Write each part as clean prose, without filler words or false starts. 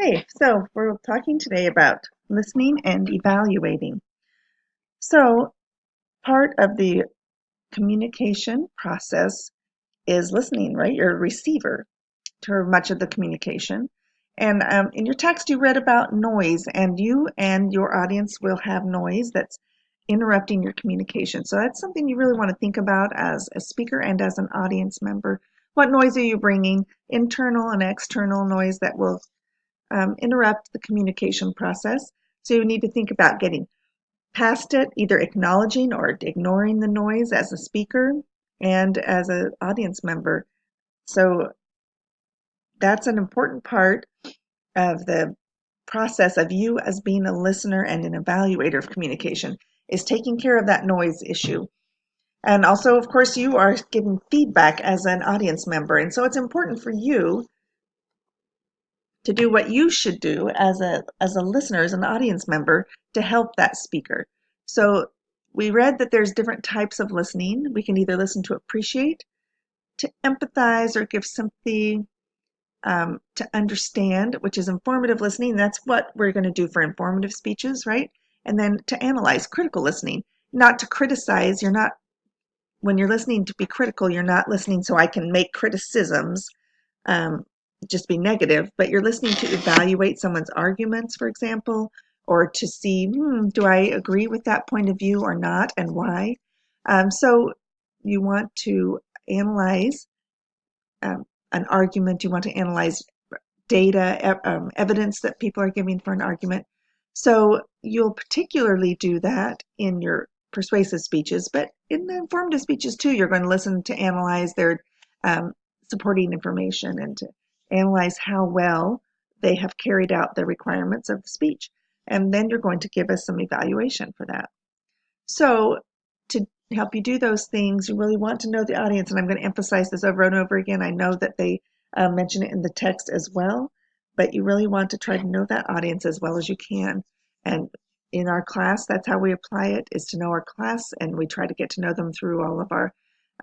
Hey, so we're talking today about listening and evaluating. So, part of the communication process is listening, right? You're a receiver to much of the communication. And in your text, you read about noise, and you and your audience will have noise that's interrupting your communication. So, that's something you really want to think about as a speaker and as an audience member. What noise are you bringing? Internal and external noise that will interrupt the communication process. So you need to think about getting past it, either acknowledging or ignoring the noise as a speaker and as an audience member. So that's an important part of the process of you as being a listener and an evaluator of communication is taking care of that noise issue. And also, of course, you are giving feedback as an audience member. And so it's important for you to do what you should do as a listener, as an audience member, to help that speaker. So we read that there's different types of listening. We can either listen to appreciate, to empathize, or give sympathy, to understand, which is informative listening. That's what we're going to do for informative speeches, right? And then to analyze, critical listening, not to criticize. You're not, when you're listening to be critical, you're not listening so I can make criticisms, um, just be negative, but you're listening to evaluate someone's arguments, for example, or to see, do I agree with that point of view or not, and why? So you want to analyze an argument, you want to analyze data, evidence that people are giving for an argument. So you'll particularly do that in your persuasive speeches, but in the informative speeches too, you're going to listen to analyze their um, supporting information and to analyze how well they have carried out the requirements of the speech. And then you're going to give us some evaluation for that. So to help you do those things, you really want to know the audience. And I'm going to emphasize this over and over again. I know that they mention it in the text as well, but you really want to try to know that audience as well as you can. And in our class, that's how we apply it, is to know our class, and we try to get to know them through all of our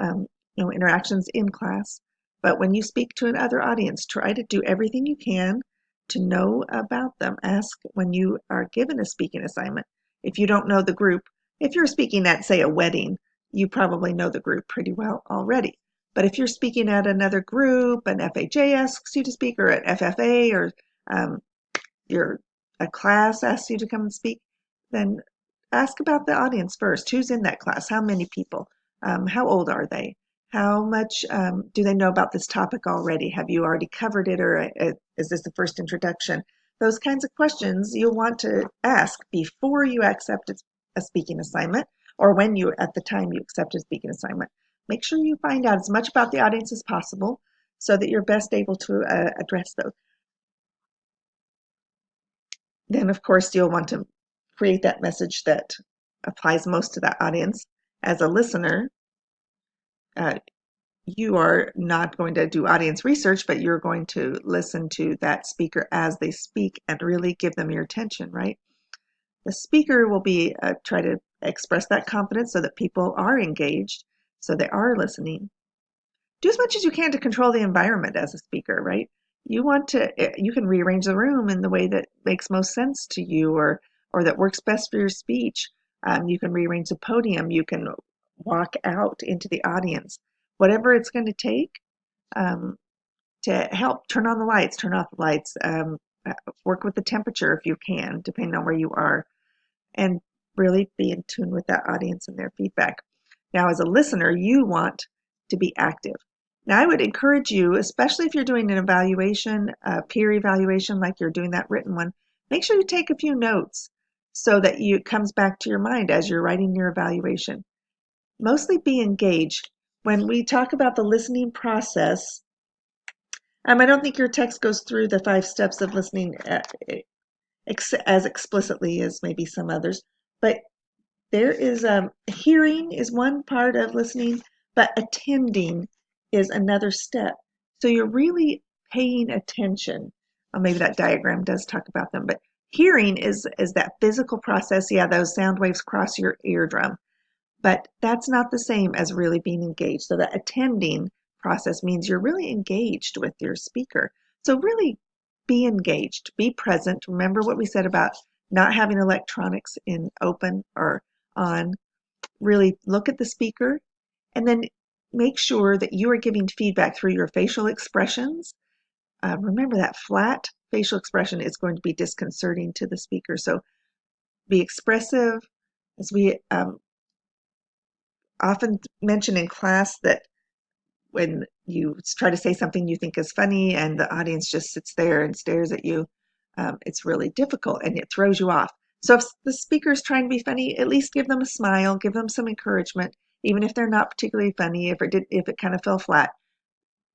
um, interactions in class. But when you speak to another audience, try to do everything you can to know about them. Ask when you are given a speaking assignment. If you don't know the group, if you're speaking at, say, a wedding, you probably know the group pretty well already. But if you're speaking at another group, an FHA asks you to speak, or an FFA, or um, your a class asks you to come and speak, then ask about the audience first. Who's in that class? How many people? How old are they? How much do they know about this topic already? Have you already covered it, or is this the first introduction? Those kinds of questions you'll want to ask before you accept a speaking assignment, or when you, at the time you accept a speaking assignment. Make sure you find out as much about the audience as possible so that you're best able to address those. Then, of course, you'll want to create that message that applies most to that audience. As a listener, uh, you are not going to do audience research, but you're going to listen to that speaker as they speak and really give them your attention, right? The speaker will be try to express that confidence so that people are engaged, so they are listening. Do as much as you can to control the environment as a speaker, right? You can rearrange the room in the way that makes most sense to you, or that works best for your speech. You can rearrange the podium. You can walk out into the audience. Whatever it's going to take um, to help turn on the lights, turn off the lights, work with the temperature if you can, depending on where you are, and really be in tune with that audience and their feedback. Now, as a listener, you want to be active. Now, I would encourage you, especially if you're doing an evaluation, a peer evaluation, like you're doing that written one, make sure you take a few notes so that it comes back to your mind as you're writing your evaluation. Mostly be engaged. When we talk about the listening process, I don't think your text goes through the 5 steps of listening as explicitly as maybe some others, but there is hearing is one part of listening, but attending is another step. So you're really paying attention. Maybe that diagram does talk about them, but hearing is that physical process. Yeah, those sound waves cross your eardrum, but that's not the same as really being engaged. So that attending process means you're really engaged with your speaker. So really be engaged, be present. Remember what we said about not having electronics in open or on. Really look at the speaker and then make sure that you are giving feedback through your facial expressions. Remember that flat facial expression is going to be disconcerting to the speaker. So be expressive. As we often mention in class, that when you try to say something you think is funny and the audience just sits there and stares at you, it's really difficult and it throws you off. So if the speaker is trying to be funny, at least give them a smile, give them some encouragement, even if they're not particularly funny. If it kind of fell flat,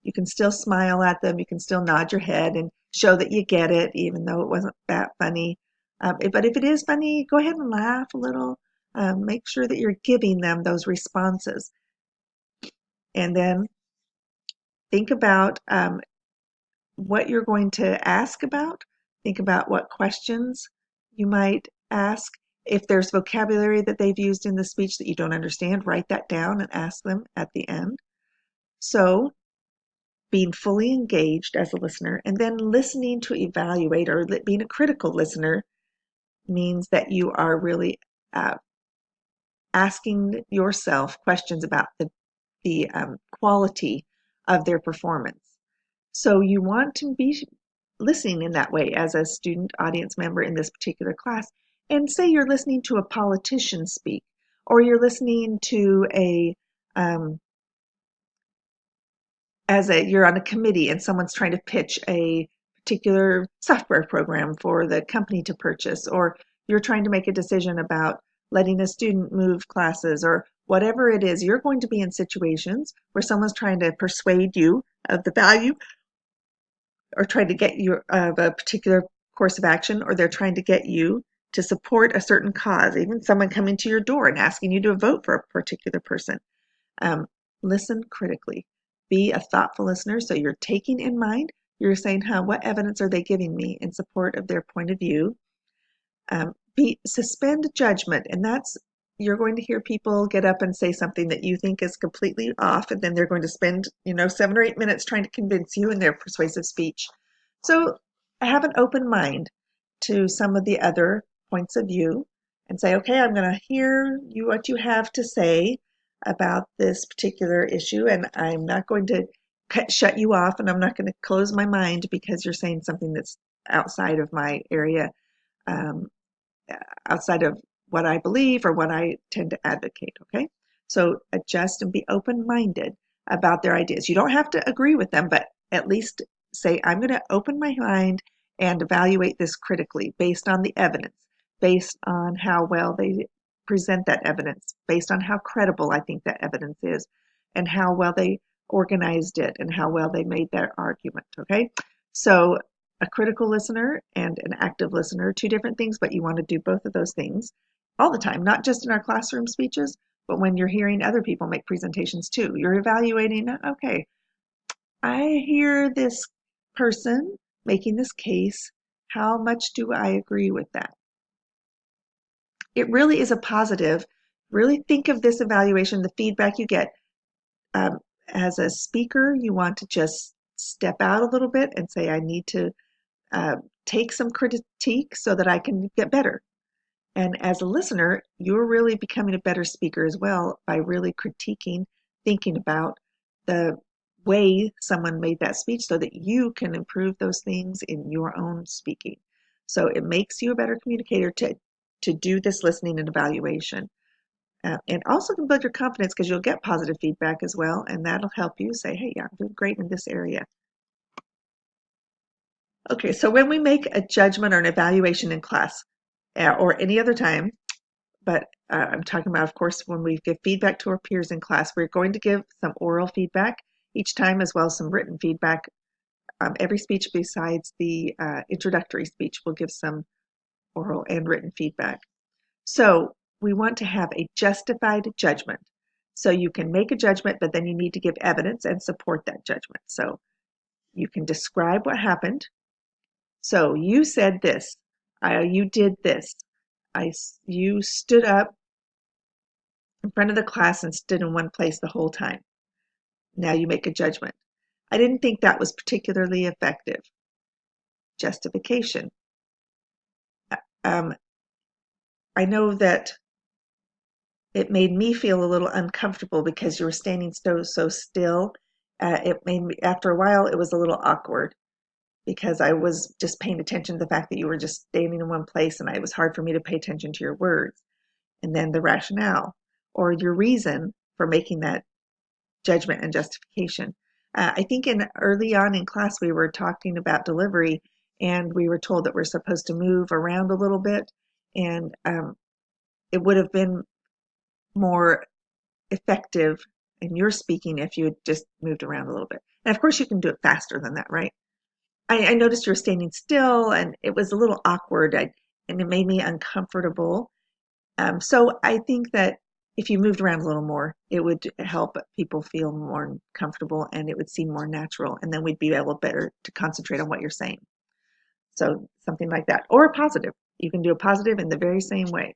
you can still smile at them. You can still nod your head and show that you get it, even though it wasn't that funny. But if it is funny, go ahead and laugh a little. Make sure that you're giving them those responses. And then think about what you're going to ask about. Think about what questions you might ask. If there's vocabulary that they've used in the speech that you don't understand, write that down and ask them at the end. So being fully engaged as a listener and then listening to evaluate, or being a critical listener, means that you are really asking yourself questions about the quality of their performance. So you want to be listening in that way as a student audience member in this particular class. And say you're listening to a politician speak, or you're listening to you're on a committee and someone's trying to pitch a particular software program for the company to purchase, or you're trying to make a decision about letting a student move classes, or whatever it is, you're going to be in situations where someone's trying to persuade you of the value, or trying to get you of a particular course of action, or they're trying to get you to support a certain cause, even someone coming to your door and asking you to vote for a particular person. Listen critically. Be a thoughtful listener. So you're taking in mind, you're saying, what evidence are they giving me in support of their point of view? Suspend judgment. And that's, you're going to hear people get up and say something that you think is completely off, and then they're going to spend 7 or 8 minutes trying to convince you in their persuasive speech. So have an open mind to some of the other points of view and say, okay, I'm going to hear what you have to say about this particular issue, and I'm not going to shut you off, and I'm not going to close my mind because you're saying something that's outside of my area, outside of what I believe or what I tend to advocate, okay? So adjust and be open-minded about their ideas. You don't have to agree with them, but at least say, I'm going to open my mind and evaluate this critically based on the evidence, based on how well they present that evidence, based on how credible I think that evidence is, and how well they organized it, and how well they made their argument, okay? So a critical listener and an active listener, two different things, but you want to do both of those things all the time, not just in our classroom speeches, but when you're hearing other people make presentations too. You're evaluating, okay, I hear this person making this case. How much do I agree with that? It really is a positive. Really think of this evaluation, the feedback you get. As a speaker, you want to just step out a little bit and say, I need to take some critique so that I can get better. And as a listener, you're really becoming a better speaker as well by really critiquing, thinking about the way someone made that speech so that you can improve those things in your own speaking. So it makes you a better communicator to do this listening and evaluation. And also can build your confidence because you'll get positive feedback as well, and that'll help you say, hey, yeah, I'm doing great in this area. Okay, so when we make a judgment or an evaluation in class or any other time, but I'm talking about, of course, when we give feedback to our peers in class, we're going to give some oral feedback each time as well as some written feedback. Every speech besides the introductory speech will give some oral and written feedback. So we want to have a justified judgment. So you can make a judgment, but then you need to give evidence and support that judgment. So you can describe what happened. So you said this, you did this, you stood up in front of the class and stood in one place the whole time. Now you make a judgment. I didn't think that was particularly effective. justification. Um, I know that it made me feel a little uncomfortable because you were standing so still. It made me, after a while, it was a little awkward because I was just paying attention to the fact that you were just standing in one place, and it was hard for me to pay attention to your words. And then the rationale or your reason for making that judgment and justification. I think in early on in class we were talking about delivery, and we were told that we're supposed to move around a little bit, and it would have been more effective in your speaking if you had just moved around a little bit. And of course, you can do it faster than that, right? I noticed you were standing still, and it was a little awkward, and it made me uncomfortable. So I think that if you moved around a little more, it would help people feel more comfortable, and it would seem more natural, and then we'd be able better to concentrate on what you're saying. So something like that, or a positive. You can do a positive in the very same way.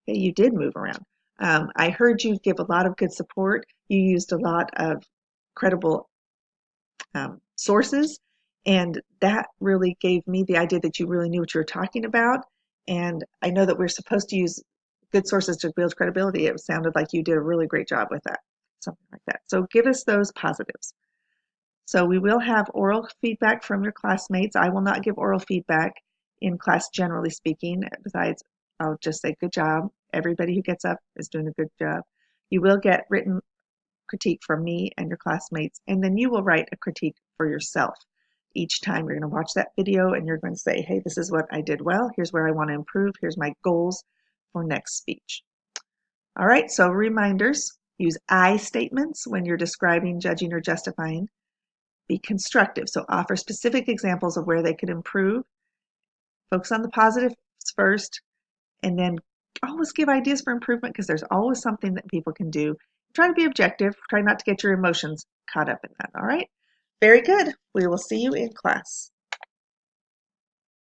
Okay, you did move around. I heard you give a lot of good support. You used a lot of credible sources, and that really gave me the idea that you really knew what you were talking about. And I know that we're supposed to use good sources to build credibility. It sounded like you did a really great job with that, something like that. So give us those positives. So we will have oral feedback from your classmates. I will not give oral feedback in class, generally speaking. Besides, I'll just say good job. Everybody who gets up is doing a good job. You will get written critique from me and your classmates, and then you will write a critique for yourself. Each time you're going to watch that video and you're going to say, hey, this is what I did well. Here's where I want to improve. Here's my goals for next speech. All right, so reminders. Use I statements when you're describing, judging, or justifying. Be constructive, so offer specific examples of where they could improve. Focus on the positives first, and then always give ideas for improvement because there's always something that people can do. Try to be objective. Try not to get your emotions caught up in that, all right? Very good. We will see you in class.